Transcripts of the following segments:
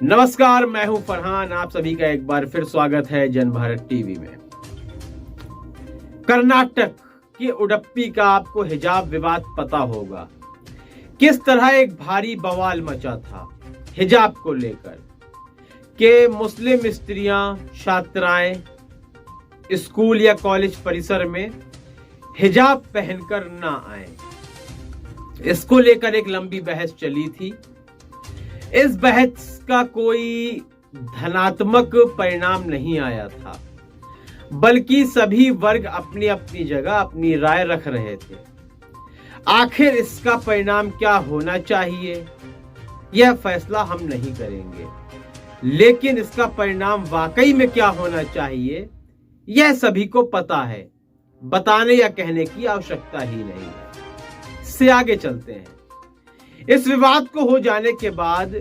नमस्कार, मैं हूं फरहान। आप सभी का एक बार फिर स्वागत है जन भारत टीवी में। कर्नाटक की उडुपी का आपको हिजाब विवाद पता होगा। किस तरह एक भारी बवाल मचा था हिजाब को लेकर कि मुस्लिम स्त्रियां, छात्राएं स्कूल या कॉलेज परिसर में हिजाब पहनकर ना आए। इसको लेकर एक लंबी बहस चली थी। इस बहस का कोई धनात्मक परिणाम नहीं आया था, बल्कि सभी वर्ग अपनी अपनी जगह अपनी राय रख रहे थे। आखिर इसका परिणाम क्या होना चाहिए, यह फैसला हम नहीं करेंगे, लेकिन इसका परिणाम वाकई में क्या होना चाहिए यह सभी को पता है। बताने या कहने की आवश्यकता ही नहीं है। इससे आगे चलते हैं। इस विवाद को हो जाने के बाद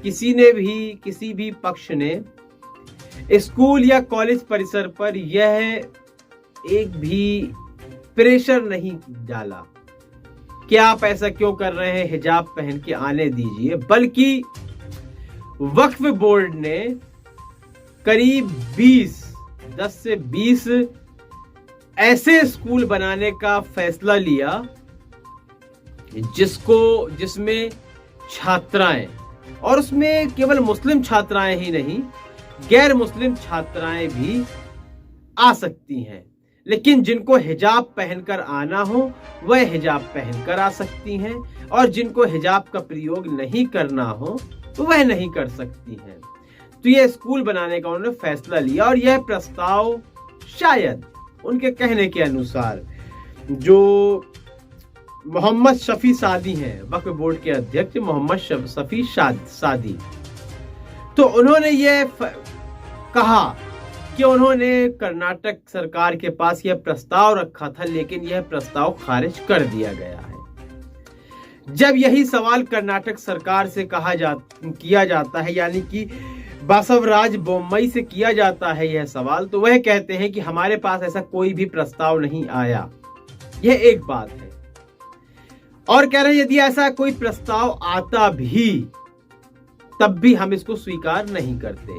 किसी भी पक्ष ने स्कूल या कॉलेज परिसर पर यह एक भी प्रेशर नहीं डाला कि आप ऐसा क्यों कर रहे हैं, हिजाब पहन के आने दीजिए, बल्कि वक्फ बोर्ड ने करीब 10 से 20 ऐसे स्कूल बनाने का फैसला लिया जिसमें छात्राएं, और उसमें केवल मुस्लिम छात्राएं ही नहीं, गैर मुस्लिम छात्राएं भी आ सकती हैं। लेकिन जिनको हिजाब पहनकर आना हो वह हिजाब पहनकर आ सकती हैं, और जिनको हिजाब का प्रयोग नहीं करना हो तो वह नहीं कर सकती हैं। तो यह स्कूल बनाने का उन्होंने फैसला लिया, और यह प्रस्ताव शायद उनके कहने के अनुसार जो मोहम्मद शफी सादी हैं, वक्फ बोर्ड के अध्यक्ष मोहम्मद शफी सादी, तो उन्होंने ये कहा कि उन्होंने कर्नाटक सरकार के पास यह प्रस्ताव रखा था, लेकिन यह प्रस्ताव खारिज कर दिया गया है। जब यही सवाल कर्नाटक सरकार से किया जाता है, यानी कि बसवराज बोम्मई से किया जाता है यह सवाल, तो वह कहते हैं कि हमारे पास ऐसा कोई भी प्रस्ताव नहीं आया। यह एक बात है। और कह रहे हैं यदि ऐसा कोई प्रस्ताव आता भी तब भी हम इसको स्वीकार नहीं करते,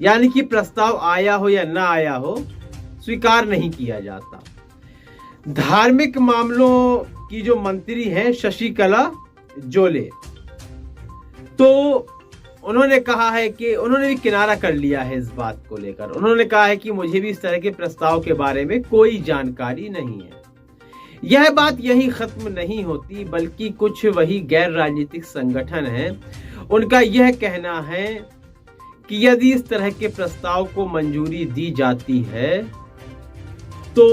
यानी कि प्रस्ताव आया हो या ना आया हो स्वीकार नहीं किया जाता। धार्मिक मामलों की जो मंत्री हैं शशिकला जोले, तो उन्होंने कहा है कि उन्होंने भी किनारा कर लिया है इस बात को लेकर। उन्होंने कहा है कि मुझे भी इस तरह के प्रस्ताव के बारे में कोई जानकारी नहीं है। यह बात यही खत्म नहीं होती, बल्कि कुछ वही गैर राजनीतिक संगठन हैं, उनका यह कहना है कि यदि इस तरह के प्रस्ताव को मंजूरी दी जाती है तो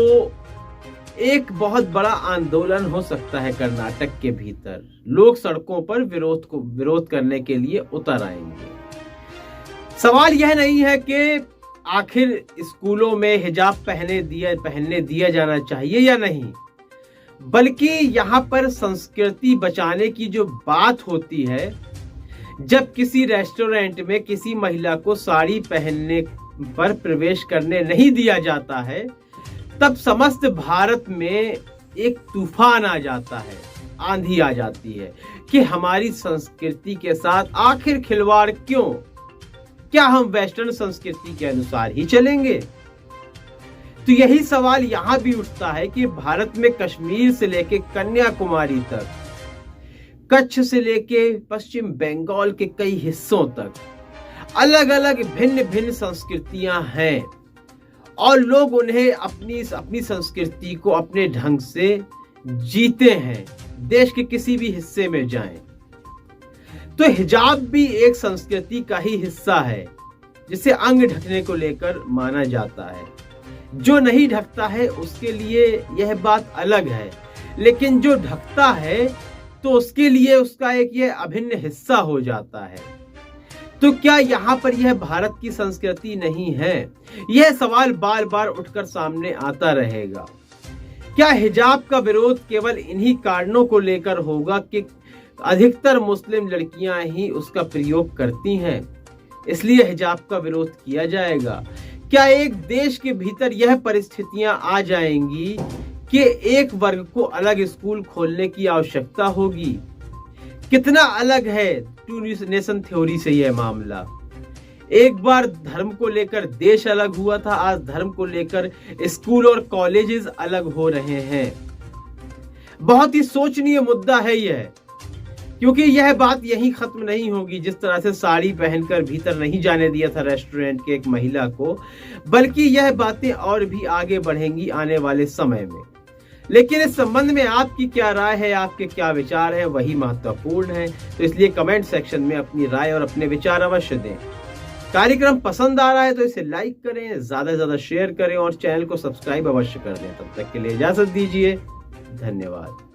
एक बहुत बड़ा आंदोलन हो सकता है कर्नाटक के भीतर। लोग सड़कों पर विरोध करने के लिए उतर आएंगे। सवाल यह नहीं है कि आखिर स्कूलों में हिजाब पहनने दिया जाना चाहिए या नहीं, बल्कि यहाँ पर संस्कृति बचाने की जो बात होती है। जब किसी रेस्टोरेंट में किसी महिला को साड़ी पहनने पर प्रवेश करने नहीं दिया जाता है, तब समस्त भारत में एक तूफान आ जाता है, आंधी आ जाती है कि हमारी संस्कृति के साथ आखिर खिलवाड़ क्यों? क्या हम वेस्टर्न संस्कृति के अनुसार ही चलेंगे? तो यही सवाल यहां भी उठता है कि भारत में कश्मीर से लेके कन्याकुमारी तक, कच्छ से लेके पश्चिम बंगाल के कई हिस्सों तक अलग अलग भिन्न भिन्न संस्कृतियां हैं, और लोग उन्हें अपनी संस्कृति को अपने ढंग से जीते हैं। देश के किसी भी हिस्से में जाएं तो हिजाब भी एक संस्कृति का ही हिस्सा है, जिसे अंग ढकने को लेकर माना जाता है। जो नहीं ढकता है उसके लिए यह बात अलग है, लेकिन जो ढकता है तो उसके लिए उसका एक ये अभिन्न हिस्सा हो जाता है। तो क्या यहाँ पर यह भारत की संस्कृति नहीं है? यह सवाल बार बार उठकर सामने आता रहेगा। क्या हिजाब का विरोध केवल इन्हीं कारणों को लेकर होगा कि अधिकतर मुस्लिम लड़कियां ही उसका प्रयोग करती हैं, इसलिए हिजाब का विरोध किया जाएगा? क्या एक देश के भीतर यह परिस्थितियां आ जाएंगी कि एक वर्ग को अलग स्कूल खोलने की आवश्यकता होगी? कितना अलग है टू नेशन थ्योरी से यह मामला। एक बार धर्म को लेकर देश अलग हुआ था, आज धर्म को लेकर स्कूल और कॉलेजेस अलग हो रहे हैं। बहुत ही सोचनीय मुद्दा है यह, क्योंकि यह बात यहीं खत्म नहीं होगी। जिस तरह से साड़ी पहनकर भीतर नहीं जाने दिया था रेस्टोरेंट के एक महिला को, बल्कि यह बातें और भी आगे बढ़ेंगी आने वाले समय में। लेकिन इस संबंध में आपकी क्या राय है, आपके क्या विचार हैं, वही महत्वपूर्ण है। तो इसलिए कमेंट सेक्शन में अपनी राय और अपने विचार अवश्य दें। कार्यक्रम पसंद आ रहा है तो इसे लाइक करें, ज्यादा से ज्यादा शेयर करें और चैनल को सब्सक्राइब अवश्य कर दें। तब तक के लिए इजाजत दीजिए, धन्यवाद।